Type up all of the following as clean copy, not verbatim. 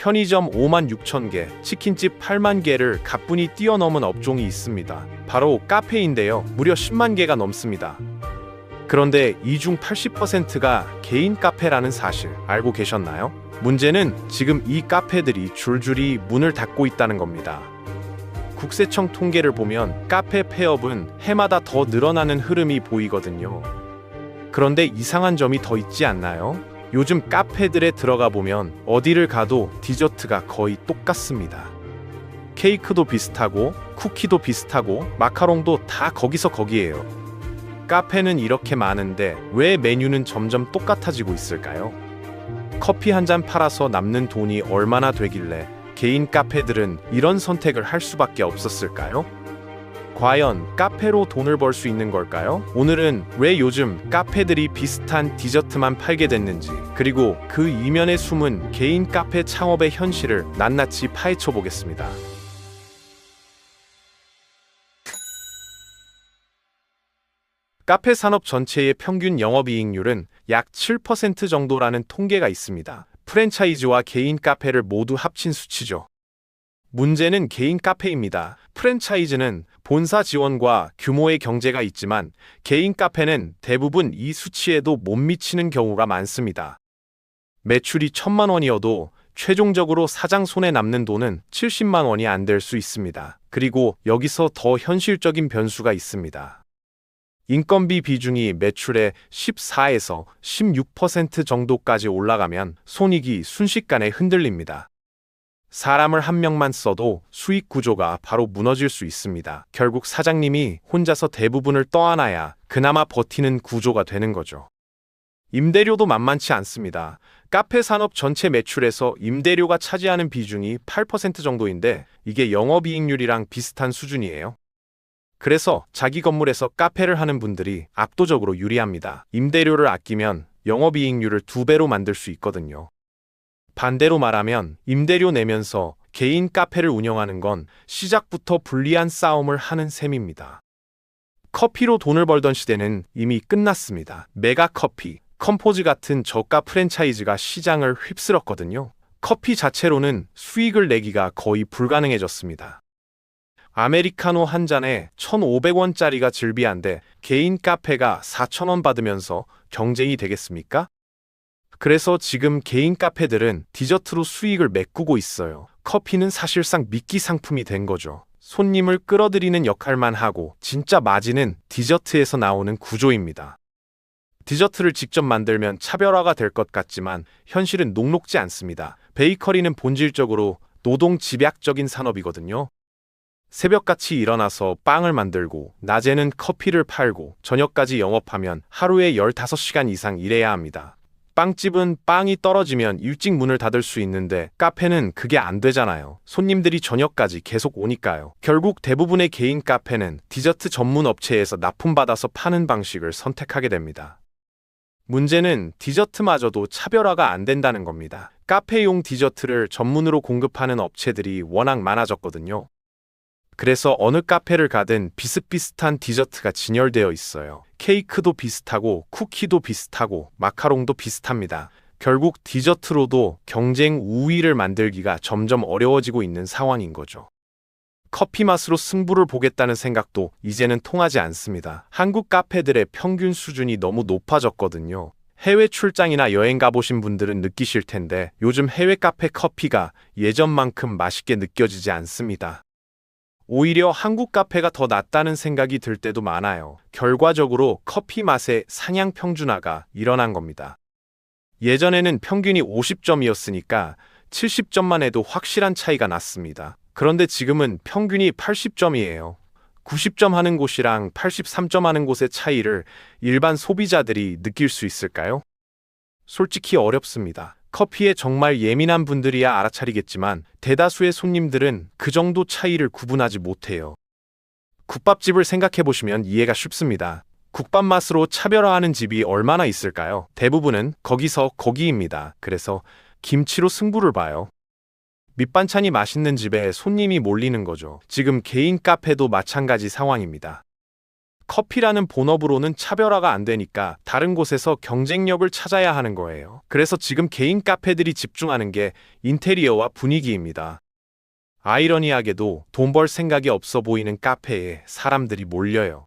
편의점 5만 6천 개, 치킨집 8만 개를 가뿐히 뛰어넘은 업종이 있습니다. 바로 카페인데요. 무려 10만 개가 넘습니다. 그런데 이 중 80%가 개인 카페라는 사실 알고 계셨나요? 문제는 지금 이 카페들이 줄줄이 문을 닫고 있다는 겁니다. 국세청 통계를 보면 카페 폐업은 해마다 더 늘어나는 흐름이 보이거든요. 그런데 이상한 점이 더 있지 않나요? 요즘 카페들에 들어가 보면 어디를 가도 디저트가 거의 똑같습니다. 케이크도 비슷하고 쿠키도 비슷하고 마카롱도 다 거기서 거기에요. 카페는 이렇게 많은데 왜 메뉴는 점점 똑같아지고 있을까요? 커피 한 잔 팔아서 남는 돈이 얼마나 되길래 개인 카페들은 이런 선택을 할 수밖에 없었을까요? 과연 카페로 돈을 벌 수 있는 걸까요? 오늘은 왜 요즘 카페들이 비슷한 디저트만 팔게 됐는지, 그리고 그 이면에 숨은 개인 카페 창업의 현실을 낱낱이 파헤쳐 보겠습니다. 카페 산업 전체의 평균 영업이익률은 약 7% 정도라는 통계가 있습니다. 프랜차이즈와 개인 카페를 모두 합친 수치죠. 문제는 개인 카페입니다. 프랜차이즈는 본사 지원과 규모의 경제가 있지만 개인 카페는 대부분 이 수치에도 못 미치는 경우가 많습니다. 매출이 1,000만 원이어도 최종적으로 사장 손에 남는 돈은 70만 원이 안 될 수 있습니다. 그리고 여기서 더 현실적인 변수가 있습니다. 인건비 비중이 매출의 14에서 16% 정도까지 올라가면 손익이 순식간에 흔들립니다. 사람을 한 명만 써도 수익 구조가 바로 무너질 수 있습니다. 결국 사장님이 혼자서 대부분을 떠안아야 그나마 버티는 구조가 되는 거죠. 임대료도 만만치 않습니다. 카페 산업 전체 매출에서 임대료가 차지하는 비중이 8% 정도인데 이게 영업이익률이랑 비슷한 수준이에요. 그래서 자기 건물에서 카페를 하는 분들이 압도적으로 유리합니다. 임대료를 아끼면 영업이익률을 2배로 만들 수 있거든요. 반대로 말하면 임대료 내면서 개인 카페를 운영하는 건 시작부터 불리한 싸움을 하는 셈입니다. 커피로 돈을 벌던 시대는 이미 끝났습니다. 메가커피, 컴포즈 같은 저가 프랜차이즈가 시장을 휩쓸었거든요. 커피 자체로는 수익을 내기가 거의 불가능해졌습니다. 아메리카노 한 잔에 1,500원짜리가 즐비한데 개인 카페가 4,000원 받으면서 경쟁이 되겠습니까? 그래서 지금 개인 카페들은 디저트로 수익을 메꾸고 있어요. 커피는 사실상 미끼 상품이 된 거죠. 손님을 끌어들이는 역할만 하고 진짜 마진은 디저트에서 나오는 구조입니다. 디저트를 직접 만들면 차별화가 될 것 같지만 현실은 녹록지 않습니다. 베이커리는 본질적으로 노동 집약적인 산업이거든요. 새벽같이 일어나서 빵을 만들고 낮에는 커피를 팔고 저녁까지 영업하면 하루에 15시간 이상 일해야 합니다. 빵집은 빵이 떨어지면 일찍 문을 닫을 수 있는데 카페는 그게 안 되잖아요. 손님들이 저녁까지 계속 오니까요. 결국 대부분의 개인 카페는 디저트 전문 업체에서 납품받아서 파는 방식을 선택하게 됩니다. 문제는 디저트마저도 차별화가 안 된다는 겁니다. 카페용 디저트를 전문으로 공급하는 업체들이 워낙 많아졌거든요. 그래서 어느 카페를 가든 비슷비슷한 디저트가 진열되어 있어요. 케이크도 비슷하고 쿠키도 비슷하고 마카롱도 비슷합니다. 결국 디저트로도 경쟁 우위를 만들기가 점점 어려워지고 있는 상황인 거죠. 커피 맛으로 승부를 보겠다는 생각도 이제는 통하지 않습니다. 한국 카페들의 평균 수준이 너무 높아졌거든요. 해외 출장이나 여행 가보신 분들은 느끼실 텐데 요즘 해외 카페 커피가 예전만큼 맛있게 느껴지지 않습니다. 오히려 한국 카페가 더 낫다는 생각이 들 때도 많아요. 결과적으로 커피 맛의 상향 평준화가 일어난 겁니다. 예전에는 평균이 50점이었으니까 70점만 해도 확실한 차이가 났습니다. 그런데 지금은 평균이 80점이에요. 90점 하는 곳이랑 83점 하는 곳의 차이를 일반 소비자들이 느낄 수 있을까요? 솔직히 어렵습니다. 커피에 정말 예민한 분들이야 알아차리겠지만 대다수의 손님들은 그 정도 차이를 구분하지 못해요. 국밥집을 생각해보시면 이해가 쉽습니다. 국밥 맛으로 차별화하는 집이 얼마나 있을까요? 대부분은 거기서 거기입니다. 그래서 김치로 승부를 봐요. 밑반찬이 맛있는 집에 손님이 몰리는 거죠. 지금 개인 카페도 마찬가지 상황입니다. 커피라는 본업으로는 차별화가 안 되니까 다른 곳에서 경쟁력을 찾아야 하는 거예요. 그래서 지금 개인 카페들이 집중하는 게 인테리어와 분위기입니다. 아이러니하게도 돈 벌 생각이 없어 보이는 카페에 사람들이 몰려요.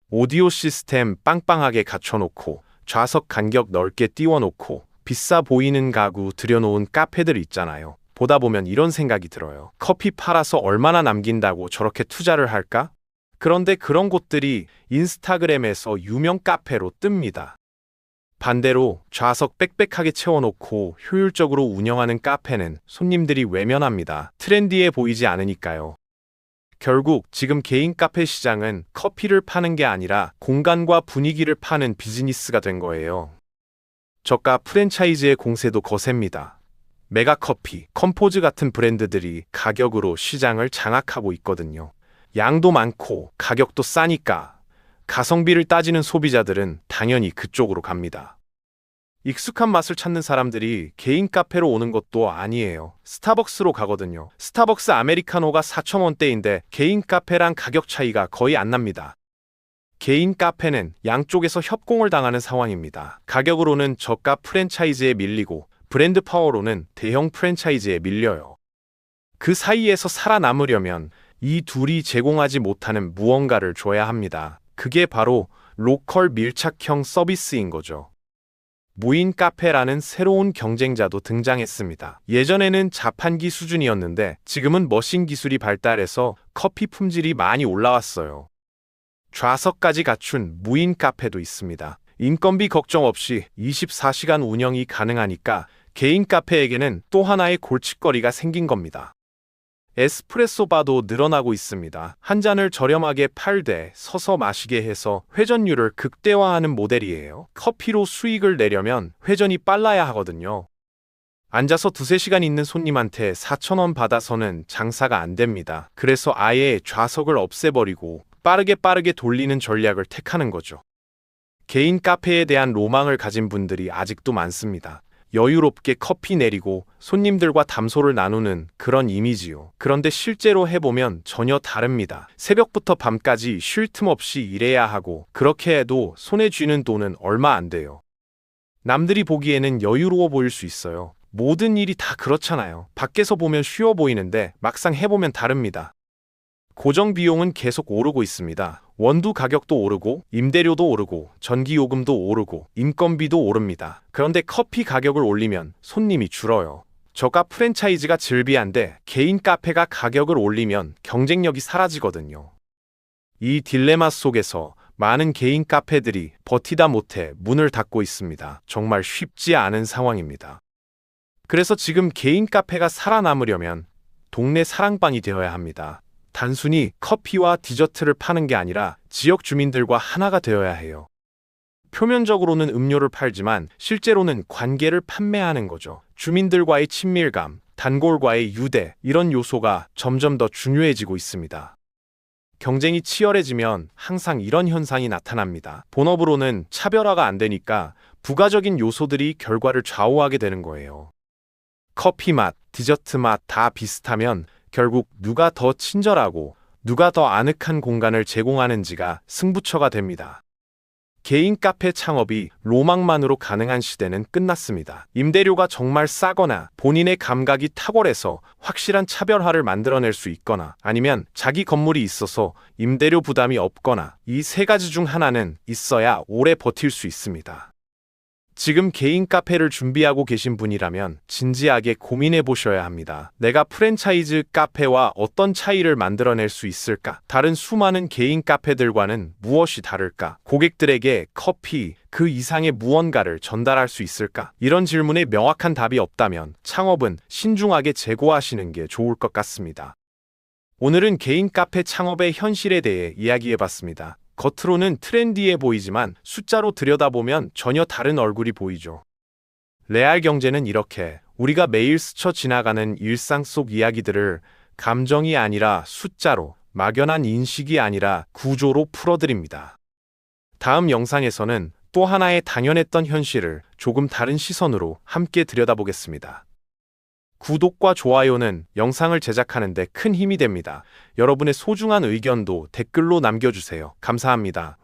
오디오 시스템 빵빵하게 갖춰놓고 좌석 간격 넓게 띄워놓고 비싸 보이는 가구 들여놓은 카페들 있잖아요. 보다 보면 이런 생각이 들어요. 커피 팔아서 얼마나 남긴다고 저렇게 투자를 할까? 그런데 그런 곳들이 인스타그램에서 유명 카페로 뜹니다. 반대로 좌석 빽빽하게 채워놓고 효율적으로 운영하는 카페는 손님들이 외면합니다. 트렌디해 보이지 않으니까요. 결국 지금 개인 카페 시장은 커피를 파는 게 아니라 공간과 분위기를 파는 비즈니스가 된 거예요. 저가 프랜차이즈의 공세도 거셉니다. 메가커피, 컴포즈 같은 브랜드들이 가격으로 시장을 장악하고 있거든요. 양도 많고 가격도 싸니까 가성비를 따지는 소비자들은 당연히 그쪽으로 갑니다. 익숙한 맛을 찾는 사람들이 개인 카페로 오는 것도 아니에요. 스타벅스로 가거든요. 스타벅스 아메리카노가 4,000원대인데 개인 카페랑 가격 차이가 거의 안 납니다. 개인 카페는 양쪽에서 협공을 당하는 상황입니다. 가격으로는 저가 프랜차이즈에 밀리고 브랜드 파워로는 대형 프랜차이즈에 밀려요. 그 사이에서 살아남으려면 이 둘이 제공하지 못하는 무언가를 줘야 합니다. 그게 바로 로컬 밀착형 서비스인 거죠. 무인 카페라는 새로운 경쟁자도 등장했습니다. 예전에는 자판기 수준이었는데 지금은 머신 기술이 발달해서 커피 품질이 많이 올라왔어요. 좌석까지 갖춘 무인 카페도 있습니다. 인건비 걱정 없이 24시간 운영이 가능하니까 개인 카페에게는 또 하나의 골칫거리가 생긴 겁니다. 에스프레소 바도 늘어나고 있습니다. 한 잔을 저렴하게 팔되 서서 마시게 해서 회전율을 극대화하는 모델이에요. 커피로 수익을 내려면 회전이 빨라야 하거든요. 앉아서 2~3시간 있는 손님한테 4,000원 받아서는 장사가 안 됩니다. 그래서 아예 좌석을 없애버리고 빠르게 돌리는 전략을 택하는 거죠. 개인 카페에 대한 로망을 가진 분들이 아직도 많습니다. 여유롭게 커피 내리고 손님들과 담소를 나누는 그런 이미지요. 그런데 실제로 해보면 전혀 다릅니다. 새벽부터 밤까지 쉴 틈 없이 일해야 하고 그렇게 해도 손에 쥐는 돈은 얼마 안 돼요. 남들이 보기에는 여유로워 보일 수 있어요. 모든 일이 다 그렇잖아요. 밖에서 보면 쉬워 보이는데 막상 해보면 다릅니다. 고정 비용은 계속 오르고 있습니다. 원두 가격도 오르고 임대료도 오르고 전기요금도 오르고 인건비도 오릅니다. 그런데 커피 가격을 올리면 손님이 줄어요. 저가 프랜차이즈가 즐비한데 개인 카페가 가격을 올리면 경쟁력이 사라지거든요. 이 딜레마 속에서 많은 개인 카페들이 버티다 못해 문을 닫고 있습니다. 정말 쉽지 않은 상황입니다. 그래서 지금 개인 카페가 살아남으려면 동네 사랑방이 되어야 합니다. 단순히 커피와 디저트를 파는 게 아니라 지역 주민들과 하나가 되어야 해요. 표면적으로는 음료를 팔지만 실제로는 관계를 판매하는 거죠. 주민들과의 친밀감, 단골과의 유대, 이런 요소가 점점 더 중요해지고 있습니다. 경쟁이 치열해지면 항상 이런 현상이 나타납니다. 본업으로는 차별화가 안 되니까 부가적인 요소들이 결과를 좌우하게 되는 거예요. 커피 맛, 디저트 맛 다 비슷하면 결국 누가 더 친절하고 누가 더 아늑한 공간을 제공하는지가 승부처가 됩니다. 개인 카페 창업이 로망만으로 가능한 시대는 끝났습니다. 임대료가 정말 싸거나 본인의 감각이 탁월해서 확실한 차별화를 만들어낼 수 있거나 아니면 자기 건물이 있어서 임대료 부담이 없거나 이 세 가지 중 하나는 있어야 오래 버틸 수 있습니다. 지금 개인 카페를 준비하고 계신 분이라면 진지하게 고민해 보셔야 합니다. 내가 프랜차이즈 카페와 어떤 차이를 만들어낼 수 있을까? 다른 수많은 개인 카페들과는 무엇이 다를까? 고객들에게 커피 그 이상의 무언가를 전달할 수 있을까? 이런 질문에 명확한 답이 없다면 창업은 신중하게 재고하시는 게 좋을 것 같습니다. 오늘은 개인 카페 창업의 현실에 대해 이야기해 봤습니다. 겉으로는 트렌디해 보이지만 숫자로 들여다보면 전혀 다른 얼굴이 보이죠. 레알 경제는 이렇게 우리가 매일 스쳐 지나가는 일상 속 이야기들을 감정이 아니라 숫자로, 막연한 인식이 아니라 구조로 풀어드립니다. 다음 영상에서는 또 하나의 당연했던 현실을 조금 다른 시선으로 함께 들여다보겠습니다. 구독과 좋아요는 영상을 제작하는 데 큰 힘이 됩니다. 여러분의 소중한 의견도 댓글로 남겨주세요. 감사합니다.